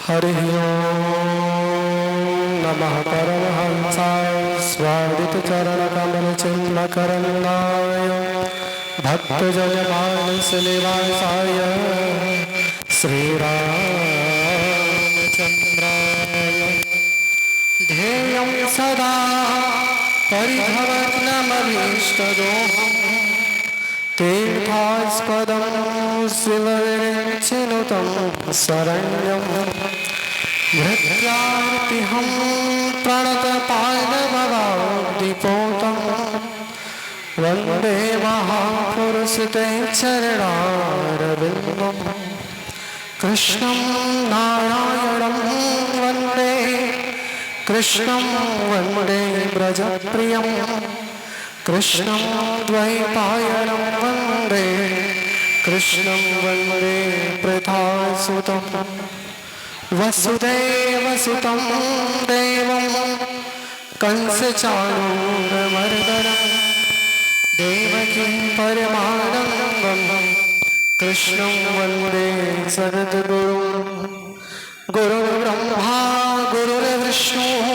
हरिः ओम् नमः परमहंसाय स्वादितचरणकमलचिन्मकरन्दाय भक्तजनमानसनिवासाय श्रीरामचन्द्राय ध्येयं सदा परिभवग्नमभीष्टदोहम् तीर्थास्पदं शिवविरञ्चिनुतं शरण्यं भृत्यार्तिहं प्रणतपादभवाब्धिपोतं वन्दे महापुरुषते चरणारविन्दं कृष्णं नारायणं वन्दे कृष्णं वन्दे व्रजप्रियं कृष्णं द्वैपायनं वन्दे कृष्णं वन्दे प्रथासुतं वसुदेवसुतं देवं कंसचाणूरमर्दनं देवकीं परमानन्दं कृष्णं वन्दे सद्गुरुं गुरुर्ब्रह्मा गुरुर्विष्णुः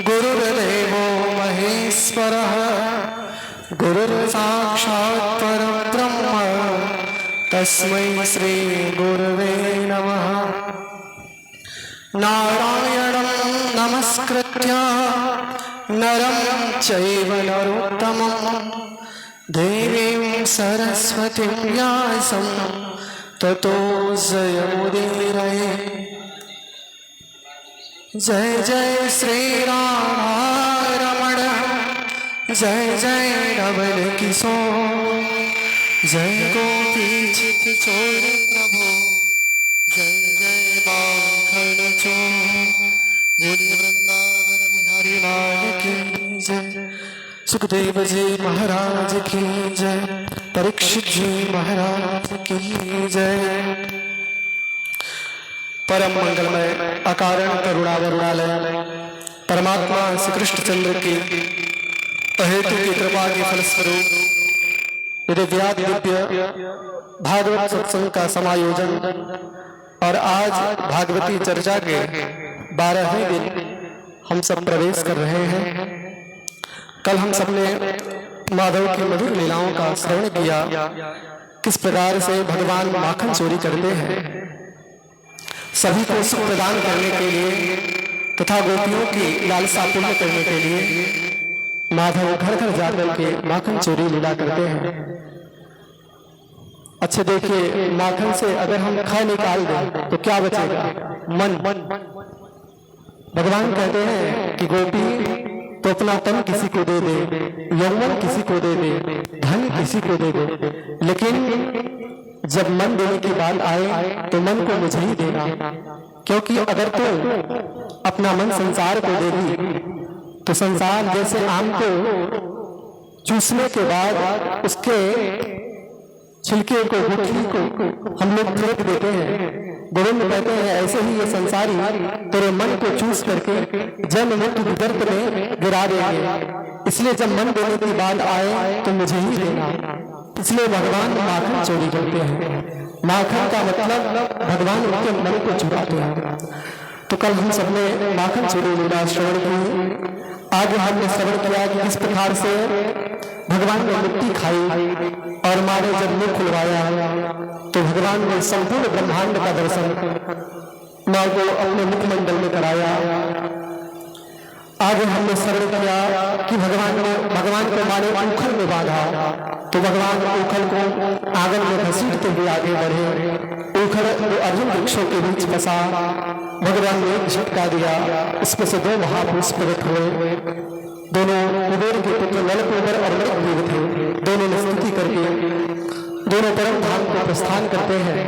गुरुर्देवो महेश्वरः गुरुर्साक्षात् परब्रह्म तस्मै श्री गुरवे नमः। नारायणं नमस्कृत्य नरं चैव नरोत्तमं देवीं सरस्वतीं व्यासं ततो जयमुदीरये। जय जय श्री राम रमण जय जय नवल किशोर जय गोपी चित चोर प्रभु जय जय माखन चोर बोले वृंदावन बिहारी लाल की जय। सुखदेव जी महाराज की जय। परीक्षित जी महाराज की जय। परम मंगलमय अकारण करुणावरुणालय परमात्मा श्री कृष्णचंद्र की अहेतु की कृपा के फलस्वरूप दिव्यादि दिव्य भागवत सत्संग का समायोजन और आज भागवती चर्चा के 12वें दिन हम सब प्रवेश कर रहे हैं। कल हम सबने माधव की मधुर लीलाओं का श्रवण किया, किस प्रकार से भगवान माखन चोरी करते हैं सभी को सुख प्रदान करने के लिए तथा गोपियों की लालसा पूर्ण करने के लिए माधव घर घर जाकर के माखन चोरी लीला करते हैं। अच्छे देखिए, माखन से अगर हम खा निकाल दें तो क्या बचेगा? मन। भगवान कहते हैं कि गोपी तो अपना तन किसी को दे दे, यौवन किसी को दे दे, धन किसी को दे दे, लेकिन जब मन देने की बात आए तो मन को मुझे ही देना, क्योंकि अगर तो अपना मन संसार को देगी तो संसार जैसे आम को चूसने के बाद उसके छिलके को, गुठली को हम लोग फेंक देते हैं। गोविंद कहते हैं ऐसे ही ये संसारी तेरे मन को चूस करके जन्म मृत्यु विदर्भ में गिरा देंगे, इसलिए जब मन देने की बात आए तो मुझे ही देना। इसलिए भगवान माखन चोरी करते हैं। माखन का मतलब भगवान उनके मन को चुराते हैं। तो कल हम सबने माखन चोरी लीला श्रवण की। आगे हमने श्रवण किया कि किस प्रकार से भगवान ने मिट्टी खाई और माँ ने जब मुख खुलवाया तो भगवान ने संपूर्ण ब्रह्मांड का दर्शन माँ को अपने मुखमंडल में कराया। आगे हमने श्रवण किया कि भगवान को माँ ने उखल में बांधा तो भगवान उखल को आंगन में घसीटते हुए आगे बढ़े। उखल अर्जुन वृक्षों के बीच फंसा, भगवान ने एक झटका दिया, इसमें से 2 महापुरुष प्रकट हुए। दोनों कुबेर के पुत्र नलकुबर और मणिग्रीव थे। दोनों ने स्तुति करके दोनों परम धाम को प्रस्थान करते हैं।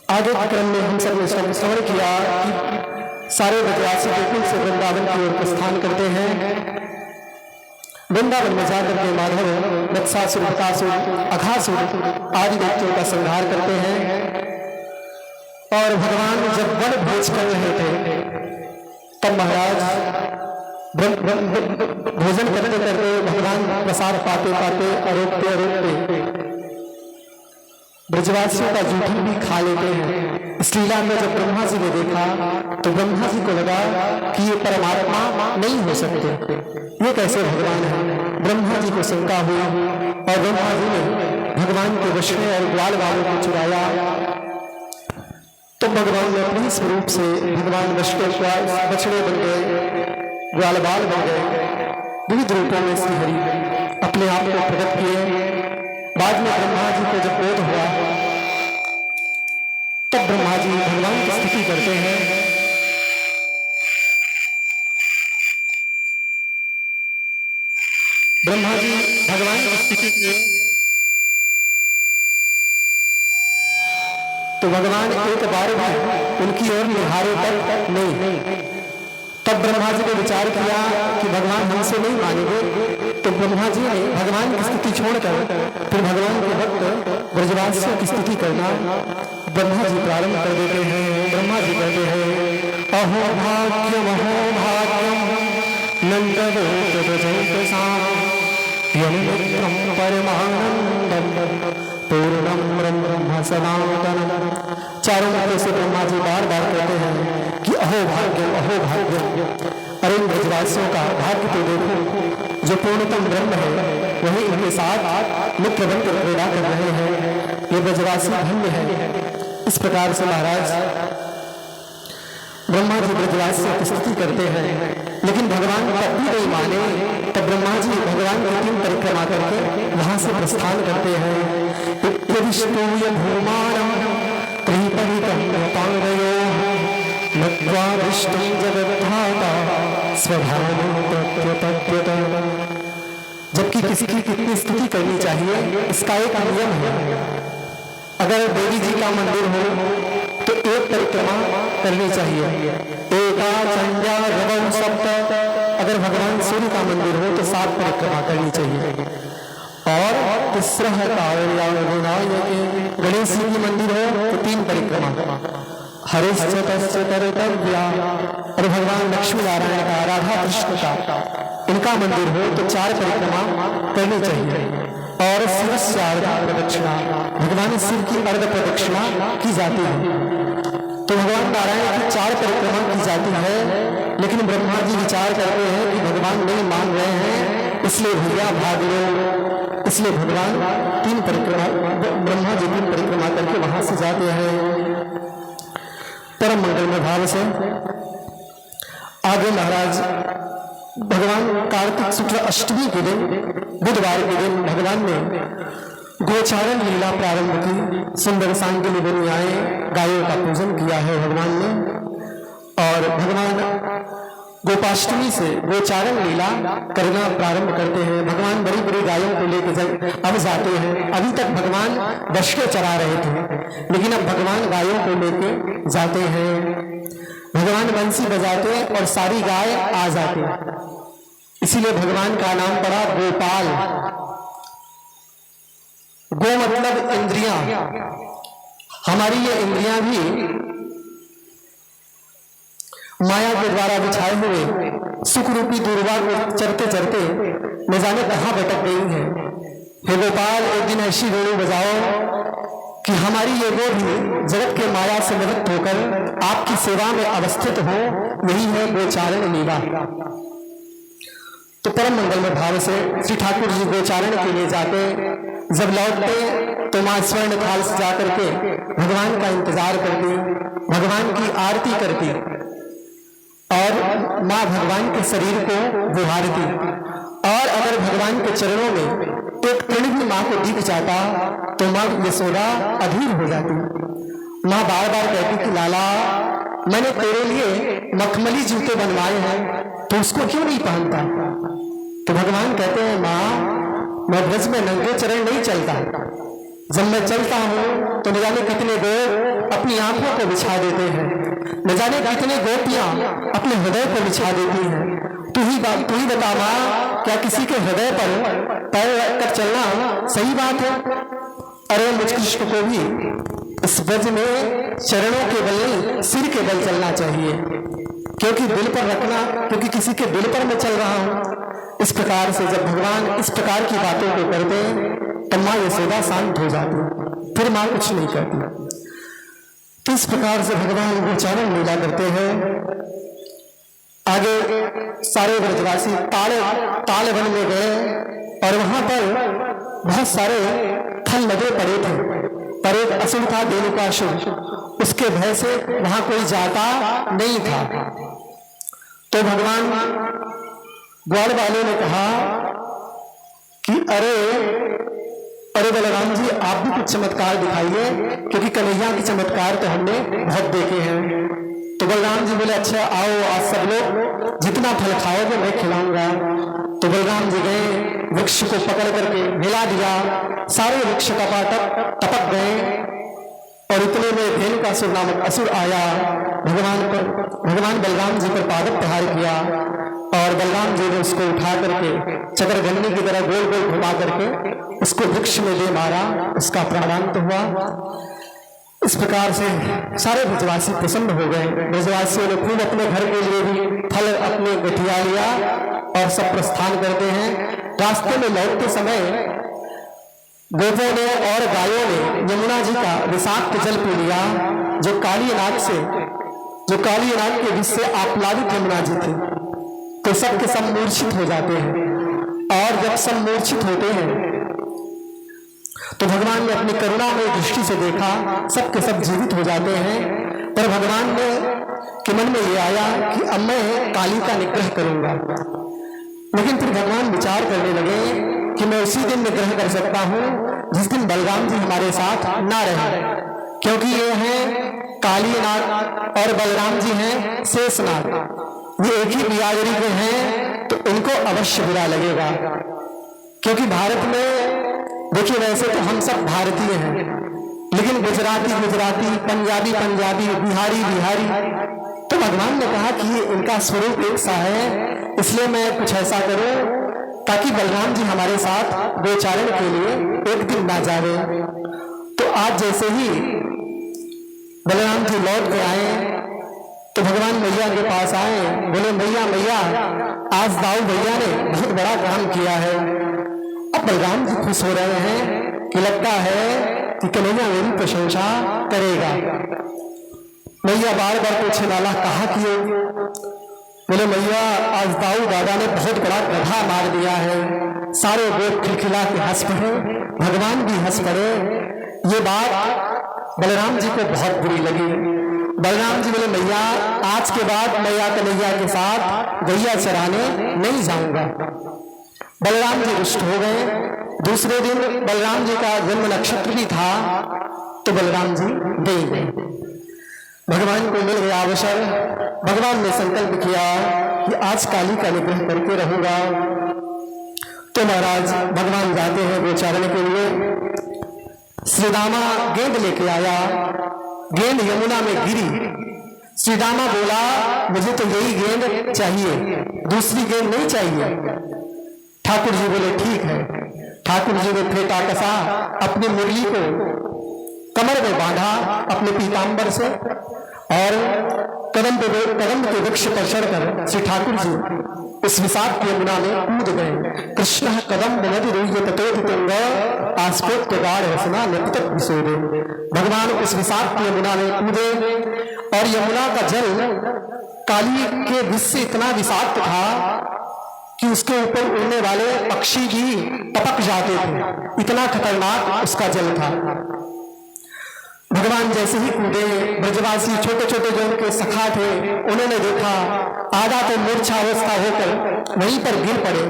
आगे के क्रम में हम सब ने श्रवण किया कि सारे ब्रजवासी गोकुल से वृंदावन की ओर प्रस्थान करते हैं। वृंदावन में जाकर के माधव वत्सासुर, बकासुर, अघासुर आदि दैत्यों का संहार करते हैं। और भगवान जब वन भोज कर रहे थे तब महाराज भोजन करते करते भगवान प्रसाद पाते पाते अरोकते ब्रजवासियों का जूठन भी खा लेते हैं। इस लीला में जब ब्रह्मा जी ने देखा तो ब्रह्मा जी को लगा कि ये परमात्मा नहीं हो सकते, ये कैसे भगवान है। ब्रह्मा जी को शंका हुई और ब्रह्मा जी ने भगवान के बछड़े और ग्वाल वालों को चुराया। तो भगवान ने अपने स्वरूप से भगवान बछड़े बन गए, ग्वाल बाल बन गए, विविध रूपों में श्री हरि अपने आप को प्रकट किए। बाद में ब्रह्मा जी को जब बोध हुआ तब ब्रह्मा जी भगवान की स्तुति करते हैं। ब्रह्मा जी भगवान की स्तुति किए तो भगवान एक बार भी उनकी ओर निहारे तक नहीं। तब ब्रह्मा जी ने विचार किया कि भगवान हमसे नहीं मानेंगे, तो ब्रह्मा जी ने भगवान की स्तुति छोड़कर फिर भगवान के भक्त ब्रजवासियों की स्तुति करना ब्रह्मा जी प्रारंभ कर देते हैं। ब्रह्मा जी कहते हैं अहो भाग्यम परमानंदम पूर्णम ब्रह्म सनातनम। चारों मुखों से ब्रह्मा जी बार बार कहते हैं कि अहो भाग्यम अहो भाग्यम। अरे ब्रजवासियों का भाग्य तो देखो, जो पूर्णतम ब्रह्म है वही इनके साथ मुख्य बनकर क्रीड़ा कर रहे हैं। ये ब्रजवासी धन्य है। इस प्रकार से महाराज ब्रह्मा जी ब्रजवासियों की स्तुति करते हैं, लेकिन भगवान तब भी नहीं माने। तब ब्रह्मा जी भगवान की 3 परिक्रमा करके वहां से प्रस्थान करते हैं। जबकि किसी की कितनी स्तुति करनी चाहिए इसका एक नियम है। अगर देवी जी का मंदिर हो तो 1 परिक्रमा करनी चाहिए। एका चंद्या रवम सप्त। अगर भगवान सूर्य का मंदिर हो तो 7 परिक्रमा करनी चाहिए। और तीसरा है गणेश जी की मंदिर हो तो 3 परिक्रमा। हरिश्चर्या और भगवान लक्ष्मी नारायण का, राधा कृष्ण का, इनका मंदिर हो तो 4 परिक्रमा करनी चाहिए। और शिव से अर्ध प्रदक्षिणा, भगवान शिव की अर्ध प्रदक्षिणा की जाती है। तो भगवान नारायण की 4 परिक्रमा की जाती है, लेकिन ब्रह्मा जी विचार करते हैं कि भगवान नहीं मान रहे हैं, इसलिए भैया भाग लो। इसलिए भगवान 3 परिक्रमा, ब्रह्मा जी 3 परिक्रमा करके वहां से जाते हैं परम मंगलमय भाव से। आगे महाराज भगवान कार्तिक शुक्ल अष्टमी के दिन, बुधवार के दिन भगवान ने गोचारण लीला प्रारंभ की। सुंदर सांगिनी बनी आए, गायों का पूजन किया है भगवान ने। और भगवान गोपाष्टमी से गोचारण लीला करना प्रारंभ करते हैं। भगवान बड़ी बड़ी गायों को लेकर अब जाते हैं। अभी तक भगवान बछड़े चरा रहे थे, लेकिन अब भगवान गायों को लेकर जाते हैं। भगवान बंसी बजाते हैं और सारी गाय आ जाती है, इसीलिए भगवान का नाम पड़ा गोपाल। गो मतलब इंद्रियां। हमारी ये इंद्रियां भी माया के द्वारा बिछाए हुए सुख रूपी दूरवा को चरते चरते न जाने कहां भटक गई है। हे गोपाल, एक दिन ऐसी वेणु बजाओ कि हमारी ये गो भी जगत के माया से निवृत्त होकर आपकी सेवा में अवस्थित हो। यही है गोचारण लीला। तो परम मंगलमय भाव से श्री ठाकुर जी गोचारण के लिए जाते। जब लौटते तो मां स्वर्ण थाल से जाकर के भगवान का इंतजार करती, भगवान की आरती करती और मां भगवान के शरीर को गुहारती। और अगर भगवान के चरणों में एक कण भी मां को दिख जाता तो मां यशोदा अधीर हो जाती। मां बार बार कहती कि लाला, मैंने तेरे लिए मखमली जूते बनवाए हैं, तो उसको क्यों नहीं पहनता? तो भगवान कहते हैं, मां, मैं ब्रज में नंगे चरण नहीं चलता। जब मैं चलता हूं तो न जाने कितने गोप अपनी आंखों को बिछा देते हैं, न जाने कितने गोपियां अपने हृदय को बिछा देती हैं। तू ही बता मां, क्या किसी के हृदय पर पैर रखकर चलना सही बात है? अरे मुझ कृष्ण को भी इस ब्रज में चरणों के बल नहीं, सिर के बल चलना चाहिए, क्योंकि दिल पर रखना, क्योंकि किसी के दिल पर मैं चल रहा हूं। इस प्रकार से जब भगवान इस प्रकार की बातों को करते तब मां यशोदा शांत हो जाती। फिर माँ कुछ नहीं कहती। तो इस प्रकार से भगवान गोचारण लीला करते हैं। आगे सारे ब्रजवासी ताल वन में गए और वहां पर बहुत सारे फल लगे पड़े थे, पर एक असुर था देनुकासुर, उसके भय से वहां कोई जाता नहीं था। तो भगवान ग्वाल वाले ने कहा कि अरे बलराम जी, आप भी कुछ चमत्कार दिखाइए, क्योंकि कन्हैया के चमत्कार तो हमने बहुत देखे हैं। तो बलराम जी बोले, अच्छा आओ, आज सब लोग जितना फल खाओगे मैं खिलाऊंगा। तो बलराम जी गए, वृक्ष को पकड़ करके हिला दिया, सारे वृक्ष कपाटक टपक गए और इतने में धेनुकासुर नामक असुर आया, भगवान बलराम जी पर पादप प्रहार किया और बलराम जी ने उसको उठा करके चक्रघंटी की तरह गोल गोल घुमा करके उसको वृक्ष में दे मारा, उसका प्राणांत हुआ। इस प्रकार से सारे ब्रजवासी प्रसन्न हो गए। ब्रजवासियों ने खूब अपने घर के लिए भी फल अपने गठिया लिया और सब प्रस्थान करते हैं। रास्ते में लौटते समय गोपों ने और गायों ने यमुना जी का विषाक्त जल पी लिया, जो काली नाग के विष से आप्लावित यमुना जी थी। तो सबके सब मूर्छित हो जाते हैं और जब सब मूर्छित होते हैं तो भगवान ने अपनी करुणा में दृष्टि से देखा, सबके सब जीवित हो जाते हैं। पर भगवान ने के मन में ये आया कि अब मैं काली का निग्रह करूंगा। लेकिन फिर भगवान विचार करने लगे कि मैं उसी दिन निग्रह कर सकता हूं जिस दिन बलराम जी हमारे साथ ना रहे, क्योंकि ये हैं काली नाग और बलराम जी हैं शेषनाग, ये एक ही बिरादरी के हैं, तो इनको अवश्य बुरा लगेगा। क्योंकि भारत में देखिए, वैसे तो हम सब भारतीय हैं, लेकिन गुजराती, पंजाबी, बिहारी। तो भगवान ने कहा कि ये इनका स्वरूप एक सा है, इसलिए मैं कुछ ऐसा करूं ताकि बलराम जी हमारे साथ गोचारण के लिए एक दिन ना जावे। तो आज जैसे ही बलराम जी लौट के आए तो भगवान मैया के पास आए, बोले मैया आज दाऊ भैया ने बहुत बड़ा काम किया है। अब बलराम जी खुश हो रहे हैं कि लगता है कि कन्हैया मेरी प्रशंसा करेगा। मैया बार बार पूछने वाला कहा किए? बोले मैया आज दाऊ दादा ने बहुत बड़ा गधा मार दिया है। सारे लोग खिलखिला के हंस पड़े, भगवान भी हंस पड़े। ये बात बलराम जी को बहुत बुरी लगी। बलराम जी बोले मैया आज के बाद मैया कन्हैया के साथ गैया चराने नहीं जाऊंगा। बलराम जी रुष्ट हो गए। दूसरे दिन बलराम जी का जन्म नक्षत्र भी था, तो बलराम जी गए गए। भगवान को मिल गया अवसर। भगवान ने संकल्प किया कि आज काली का निग्रह करके रहूंगा। तो महाराज भगवान जाते हैं गोचारण के लिए। श्रीदामा गेंद लेके आया, गेंद यमुना में गिरी। श्रीदामा बोला मुझे तो यही गेंद चाहिए, दूसरी गेंद नहीं चाहिए। ठाकुर जी बोले ठीक है। ठाकुर जी ने फेंटा कसा, अपनी मुरली को कमर में बांधा अपने पीतांबर से और कदम के वृक्ष पर चढ़कर श्री ठाकुर जी उस विषाक्त यमुना में कूद गए। कृष्ण कदम नदी रोह्य ततोदितंग आस्फोट गाढ़ रसना निपितक विशोदे। भगवान उस विषाक्त यमुना में कूदे और यमुना का जल काली के विष से इतना विषाक्त था कि उसके ऊपर उड़ने वाले पक्षी भी टपक जाते थे, इतना खतरनाक उसका जल था। भगवान जैसे ही कूदे, ब्रजवासी छोटे छोटे जो उनके सखा थे उन्होंने देखा, आधा तो मूर्छावस्था होकर वहीं पर गिर पड़े।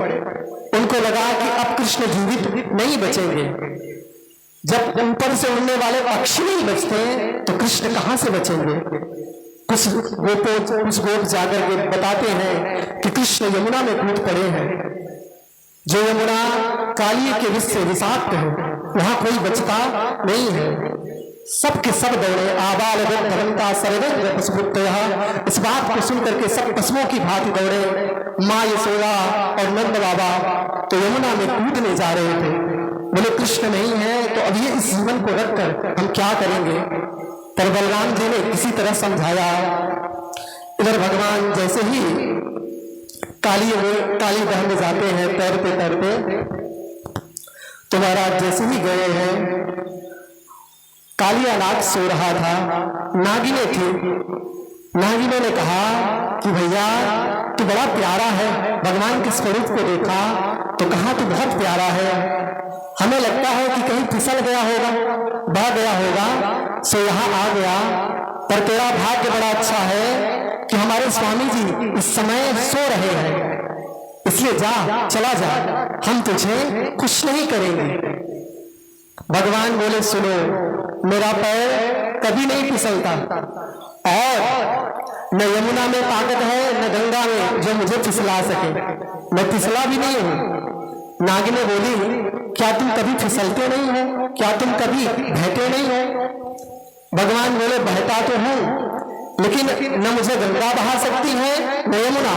उनको लगा कि अब कृष्ण जीवित नहीं बचेंगे। जब ऊपर से उड़ने वाले पक्षी नहीं बचते तो कृष्ण कहां से बचेंगे? कुछ गोप जाकर के बताते हैं कि कृष्ण यमुना में कूद पड़े हैं। जो यमुना काली के विष से विषाक्त है, वहां कोई बचता नहीं है। सबके सब दौड़े, आबाल भगवंता सर्वत्र। इस बात को सुनकर के सब पशुओं की भांति दौड़े। माँ यशोदा और नंद बाबा तो यमुना में कूदने जा रहे थे। बोले कृष्ण नहीं है तो अब ये इस जीवन को रखकर हम क्या करेंगे? पर बलराम जी ने किसी तरह समझाया। इधर भगवान जैसे ही काली बहन में जाते हैं तैरते तैरते, तो महाराज जैसे ही गए हैं कालिया नाग सो रहा था, नागिने थी। नागिनों ने कहा कि भैया तू बड़ा प्यारा है, भगवान के स्वरूप को देखा तो कहा तू बहुत प्यारा है, हमें लगता है कि कहीं फिसल गया होगा, बह गया होगा, सो यहाँ आ गया। पर तेरा भाग्य बड़ा अच्छा है कि हमारे स्वामी जी इस समय सो रहे हैं, इसलिए जा, चला जा, हम तुझे कुछ नहीं करेंगे। भगवान बोले सुनो, मेरा पैर कभी नहीं फिसलता और न यमुना में ताकत है न गंगा में जो मुझे फिसला सके, मैं फिसला भी नहीं हूं। नागिने बोली क्या तुम कभी फिसलते नहीं हो, क्या तुम कभी बहते नहीं हो? भगवान बोले बहता तो हूं, लेकिन न मुझे गंगा बहा सकती है न यमुना,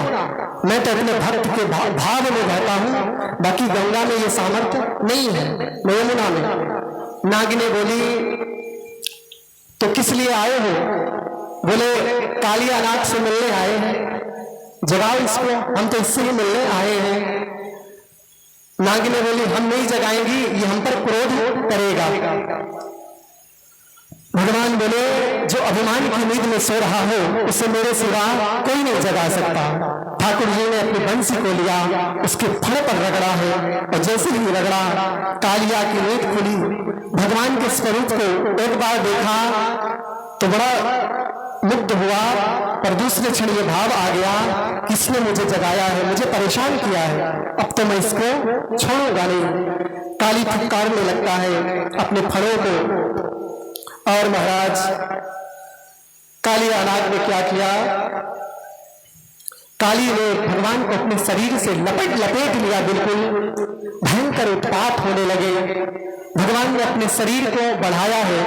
मैं तो अपने भक्त के भाव में बहता हूं, बाकी गंगा में ये सामर्थ्य नहीं है, न यमुना में। नागिने बोली तो किस लिए आए हो? बोले कालिया नाग से मिलने आए हैं, जगाओ इसको, हम तो इससे ही मिलने आए हैं। नागिने बोली हम नहीं जगाएंगी, ये हम पर क्रोध करेगा। भगवान बोले जो अभिमान की नींद में सो रहा हो उसे मेरे सिवा कोई नहीं जगा सकता। ठाकुर जी ने अपनी बंसी को लिया, उसके फड़ पर रगड़ा है और जैसे ही रगड़ा कालिया की नींद खुली। भगवान के स्वरूप को एक बार देखा तो बड़ा मुग्ध हुआ, पर दूसरे क्षण ये भाव आ गया किसने मुझे जगाया है, मुझे परेशान किया है, अब तो मैं इसको छोड़ूंगा नहीं। काली फटकारने लगता है अपने फड़ों को। और महाराज कालिया नाग ने क्या किया, काली ने भगवान को अपने शरीर से लपेट लिया, बिल्कुल भयंकर उत्पात होने लगे। भगवान ने अपने शरीर को बढ़ाया है,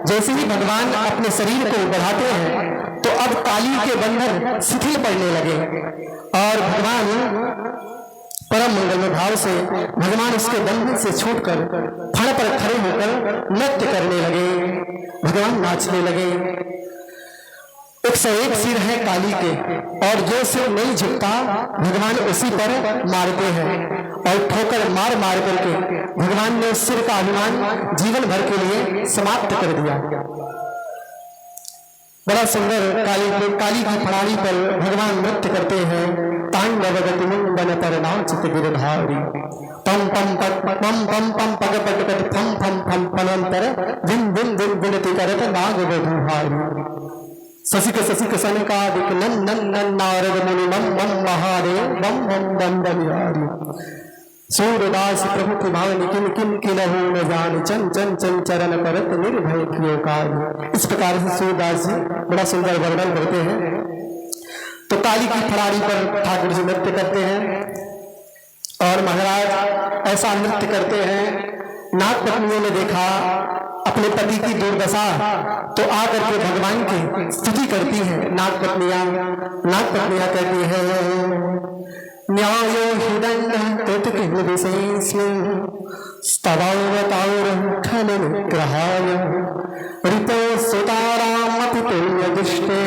जैसे ही भगवान अपने शरीर को बढ़ाते हैं तो अब काली के बंधन शिथिल पड़ने लगे और भगवान परम मंगलमय भाव से भगवान उसके बंधन से छूटकर फड़ पर खड़े होकर नृत्य करने लगे, भगवान नाचने लगे। 101 सिर है काली के और जो सिर नहीं झुकता भगवान उसी पर मारते हैं और ठोकर मार मार करके भगवान ने उस सिर का अभिमान जीवन भर के लिए समाप्त कर दिया। बड़ा सुंदर काली की फड़ारी पर भगवान नृत्य करते हैं। तांडव गति मुंडन पर नाचित गिरधारी पम पम पम पम पम पग पग पग फम फम फम फलंतर दिन दिन दिन विनती करत नाग बधुहारी शशिक शशिक सनकादिक नंदन नंदन नारद मुनि मम मम महादेव मम मम दंडनिहारी सूरदास प्रभु की भावनी किन किन किलहु न जान चन चन चन चरण करत निर्भय कियो कार्य। इस प्रकार से सूरदास जी बड़ा सुंदर वर्णन करते हैं। तो काली की फड़ारी पर ठाकुर जी नृत्य करते हैं और महाराज ऐसा नृत्य करते हैं। नाग पत्नियों ने देखा अपने पति की दुर्दशा तो आकर के भगवान की स्तुति करती है। नाग पत्नियां कहती है न्यायो हि दंडः कृतकिं विशेषं स्तवावतारं खलनुग्रहाय ऋतो सुतारामपि तुल्यदृष्टे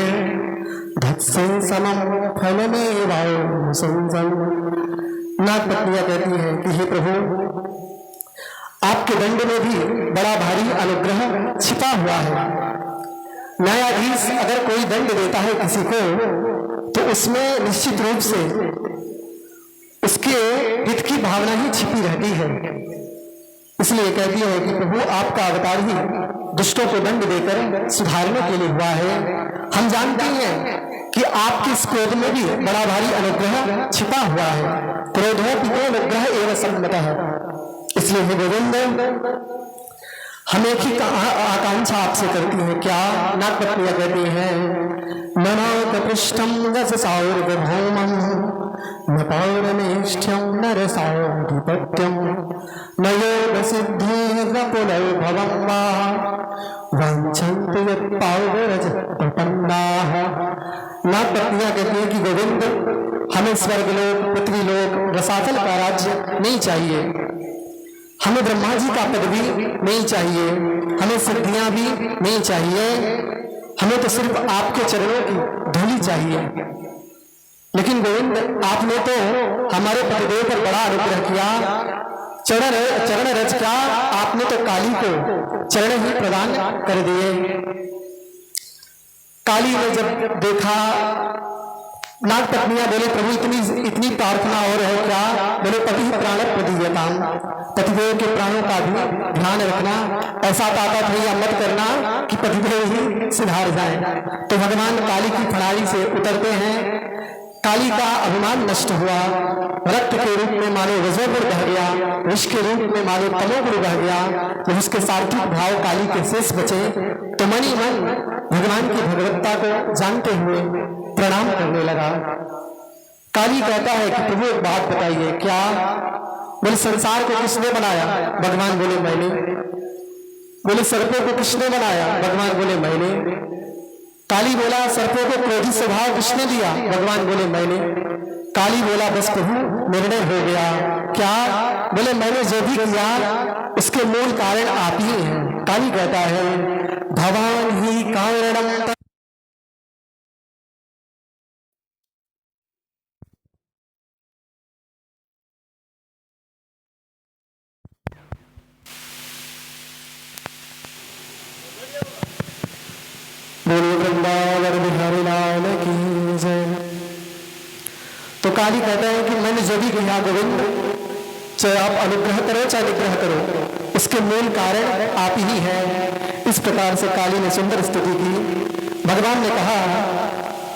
धत्सेन समं फलमेवावसंसं। नाग पत्नियां कहती है कि हे प्रभु आपके दंड में भी बड़ा भारी अनुग्रह छिपा हुआ है। न्यायाधीश अगर कोई दंड देता है किसी को तो उसमें निश्चित रूप से उसके हित की भावना ही छिपी रहती है। इसलिए कहती है कि प्रभु आपका अवतार ही दुष्टों को दंड देकर सुधारने के लिए हुआ है। हम जानते हैं कि आपके इस क्रोध में भी बड़ा भारी अनुग्रह छिपा हुआ है। क्रोधोपितो अनुग्रह एवं सम्मतः। इसलिए हे गोविंद हम एक ही आकांक्षा आपसे करती है। क्या? नाग पत्नियां कहती हैं ननाक पृष्ठम रससाउर्भौमं न पौर्णमेष्ठ्यं न रसाधिपत्यं न योग सिद्धिर्पुनर्भवं वा वाञ्छन्ति यत्पावरजप्रपन्नाः। नाग पत्नियां कहती हैं कि गोविंद हमें स्वर्गलोक पृथ्वीलोक रसातल का राज्य नहीं चाहिए, हमें ब्रह्मा जी का पद भी नहीं चाहिए, हमें सिद्धियां भी नहीं चाहिए, हमें तो सिर्फ आपके चरणों की धूली चाहिए। लेकिन गोविंद आपने तो हमारे पतिदेव पर बड़ा अनुग्रह किया, चरण रज क्या आपने तो काली को चरण ही प्रदान कर दिए। काली ने जब देखा, नाग पत्नियां बोले प्रभु इतनी प्रार्थना और है क्या? बोले पति प्राण प्रदीयताम, पतिदेव के प्राणों का भी ध्यान रखना, ऐसा ताकत है या मत करना कि पतिदेव ही सुधार जाए। तो भगवान काली की फड़ाई से उतरते हैं। काली का अभिमान नष्ट हुआ, रक्त के रूप में मानो रजोगुण बह गया, विष के रूप में मानो तमोगुण बह गया। जब उसके सात्विक भाव काली के शेष बचे तो मनी मन भगवान की भगवत्ता को जानते हुए प्रणाम करने लगा। काली कहता है कि प्रभु एक बात बताइए, क्या? बोले संसार को किसने बनाया? भगवान बोले मैंने। बोले सर्पों को किसने बनाया? भगवान बोले मैंने। काली बोला सर्पों को क्रोधी स्वभाव किसने दिया? भगवान बोले मैंने। काली बोला बस प्रभु निर्णय हो गया। क्या? बोले मैंने जो भी किया उसके मूल कारण आप ही हैं। काली कहता है भगवान ही कारणम। बोलो वृंदावन बिहारी लाल की जय। तो काली कहता है कि मैंने जो भी किया गोविंद, चाहे आप अनुग्रह करो चाहे निग्रह करो, इसके मूल कारण आप ही हैं। इस प्रकार से काली ने सुंदर स्तुति की। भगवान ने कहा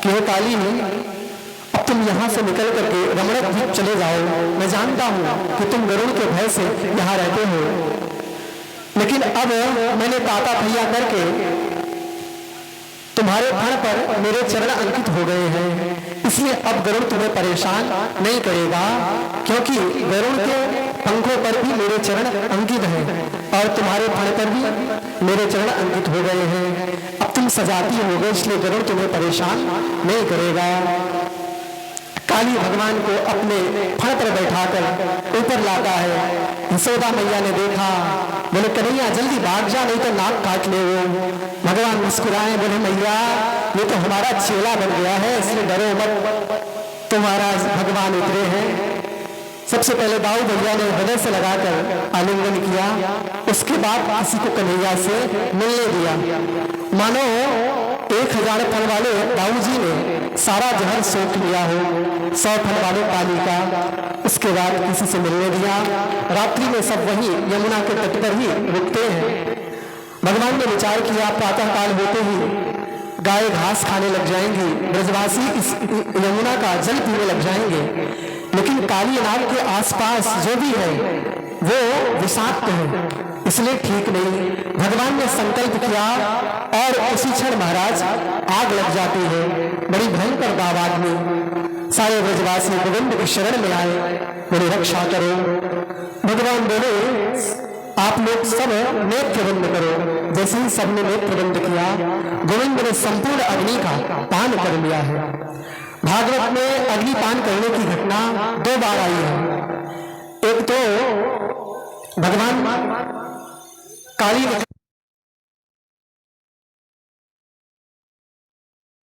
कि हे काली, अब तुम यहाँ से निकल करके रमणक द्वीप चले जाओ। मैं जानता हूँ कि तुम गरुड़ के भय से यहाँ रहते हो, लेकिन अब मैंने ताता भैया करके तुम्हारे फण पर मेरे चरण अंकित हो गए हैं, इसलिए अब गरुड़ तुम्हें परेशान नहीं करेगा, क्योंकि गरुड़ के पंखों पर भी मेरे चरण अंकित हैं और तुम्हारे फण पर भी मेरे चरण अंकित हो गए हैं। अब तुम सजाती हो गए, इसलिए गरुड़ तुम्हें परेशान नहीं करेगा। काली भगवान को अपने फण पर बैठाकर ऊपर लाता है। यशोदा मैया ने देखा, बोले कन्हैया जल्दी भाग जा, नहीं तो नाक काट ले वो। भगवान मुस्कुराए, बोले मैया ये तो हमारा चेला बन गया है, इसलिए डरो मत। तो महाराज भगवान उतरे हैं। सबसे पहले दाऊ भैया ने हृदय से लगाकर आलिंगन किया, उसके बाद किसी को कन्हैया से मिलने दिया। मानो 1000 फल वाले दाऊ जी ने सारा जहर सोख लिया हो, 100 फल वाले काली का। उसके बाद किसी से मिलने दिया। रात्रि में सब वही यमुना के तट पर ही रुकते हैं। भगवान ने विचार किया प्रातः काल होते ही गाय घास खाने लग जाएंगी, ब्रजवासी इस यमुना का जल पीने लग जाएंगे, लेकिन काली नाग के आसपास जो भी है वो विषाक्त है, इसलिए ठीक नहीं। भगवान ने संकल्प किया और उसी क्षण महाराज आग लग जाती है। बड़ी भयंकर दावाग में सारे ब्रजवासी गोविंद के शरण में आए, बोले रक्षा करो। भगवान बोले आप लोग सब नेत्र बंद करो। जैसे ही सबने नेत्र बंद किया, गोविंद ने संपूर्ण अग्नि का पान कर लिया है। भागवत में अग्निपान करने की घटना 2 बार आई है। एक तो भगवान काली